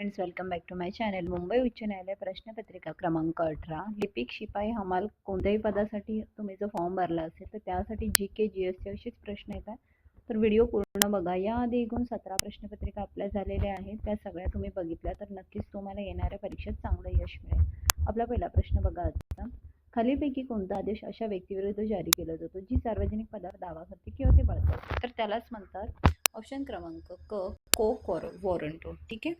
Friends, welcome back to my channel. Mumbai उच्च न्यायालय प्रश्नपत्रिका क्रमांक 18 लिपिक शिपाई हमाल कोणत्याही पदासाठी तुम्ही जो फॉर्म भरला असेल तर त्यासाठी GK GSचे असेच प्रश्न येतात. तर व्हिडिओ पूर्ण बघा. याआधी एकूण 17 प्रश्नपत्रिका आपल्या झालेल्या आहेत. त्या सगळ्या तुम्ही बघितल्या तर नक्कीच तुम्हाला येणाऱ्या परीक्षेत चांगलं यश मिळेल. आपला पहिला प्रश्न बघा आजचा. खालीलपैकी कोणता आदेश अशा व्यक्तीविरुद्ध जारी केला जातो जी सार्वजनिक पदावर दावा करते किंवा ते बळकावते? तर त्यालाच म्हणतात ऑप्शन क्रमांक क वॉरंटो. ठीक आहे.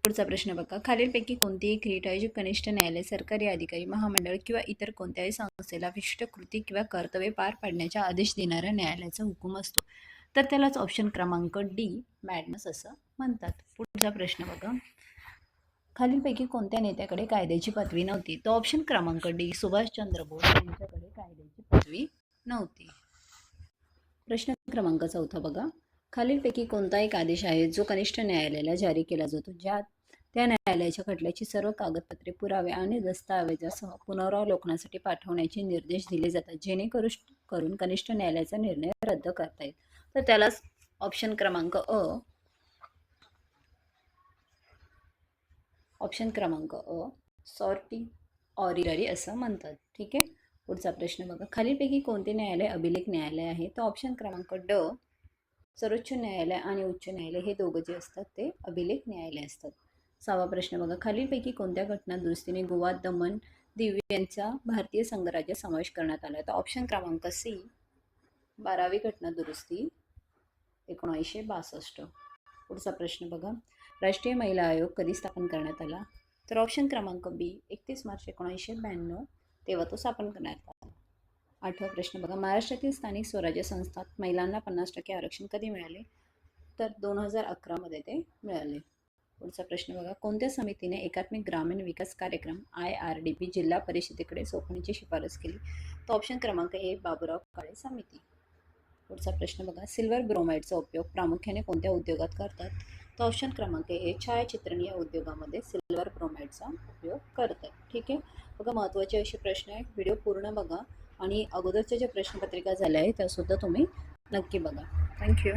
पुढचा प्रश्न बघा. खालीलपैकी कोणतीही क्रिएट आयोजित कनिष्ठ न्यायालय, सरकारी अधिकारी, महामंडळ किंवा इतर कोणत्याही संस्थेला विशिष्ट कृती किंवा कर्तव्ये पार पाडण्याचा आदेश देणाऱ्या न्यायालयाचा हुकूम असतो? तर त्यालाच ऑप्शन क्रमांक डी मॅडनस असं म्हणतात. पुढचा प्रश्न बघा. खालीलपैकी कोणत्या नेत्याकडे कायद्याची पदवी नव्हती? तो ऑप्शन क्रमांक डी सुभाषचंद्र बोस यांच्याकडे कायद्याची पदवी नव्हती. प्रश्न क्रमांक 4 बघा. खालीलपैकी कोणता एक आदेश आहे जो कनिष्ठ न्यायालयाला जारी केला जातो ज्यात त्या न्यायालयाच्या खटल्याची सर्व कागदपत्रे, पुरावे आणि दस्तऐवजासह पुनरावलोकनासाठी पाठवण्याचे निर्देश दिले जातात जेणेकरून कनिष्ठ न्यायालयाचा निर्णय रद्द करता येईल? तर त्यालाच ऑप्शन क्रमांक सॉर्टी ऑरिररी असं म्हणतात. ठीक आहे. पुढचा प्रश्न बघा. खालीलपैकी कोणते न्यायालय अभिलेख न्यायालय आहे? तर ऑप्शन क्रमांक ड सर्वोच्च न्यायालय आणि उच्च न्यायालय हे दोघं जे असतात ते अभिलेख न्यायालय असतात. 6वा प्रश्न बघा. खालीलपैकी कोणत्या घटना दुरुस्तीने गोवा, दमण, दीव यांचा भारतीय संघराज्यात समावेश करण्यात आला? तर ऑप्शन क्रमांक सी 12वी घटना दुरुस्ती 1962. पुढचा प्रश्न बघा. राष्ट्रीय महिला आयोग कधी स्थापन करण्यात आला? तर ऑप्शन क्रमांक बी 31 मार्च 1992 तेव्हा तो स्थापन करण्यात आला. 8वा प्रश्न बघा. महाराष्ट्रातील स्थानिक स्वराज्य संस्थांत महिलांना 50% आरक्षण कधी मिळाले? तर 2011 ते मिळाले. पुढचा प्रश्न बघा. कोणत्या समितीने एकात्मिक ग्रामीण विकास कार्यक्रम IRDP जिल्हा परिषदेकडे सोपवण्याची शिफारस केली? तर ऑप्शन क्रमांक ए बाबुराव काळे समिती. पुढचा प्रश्न बघा. सिल्वर ब्रोमाइडचा उपयोग प्रामुख्याने कोणत्या उद्योगात करतात? तर ऑप्शन क्रमांक ए छायाचित्रण या उद्योगामध्ये सिल्वर ब्रोमाइडचा उपयोग करतात. ठीक आहे. बघा, महत्त्वाचे असे प्रश्न आहेत. व्हिडिओ पूर्ण बघा आणि अगोदरच्या ज्या प्रश्नपत्रिका झाल्या आहेत त्यासुद्धा तुम्ही नक्की बघा. थँक्यू.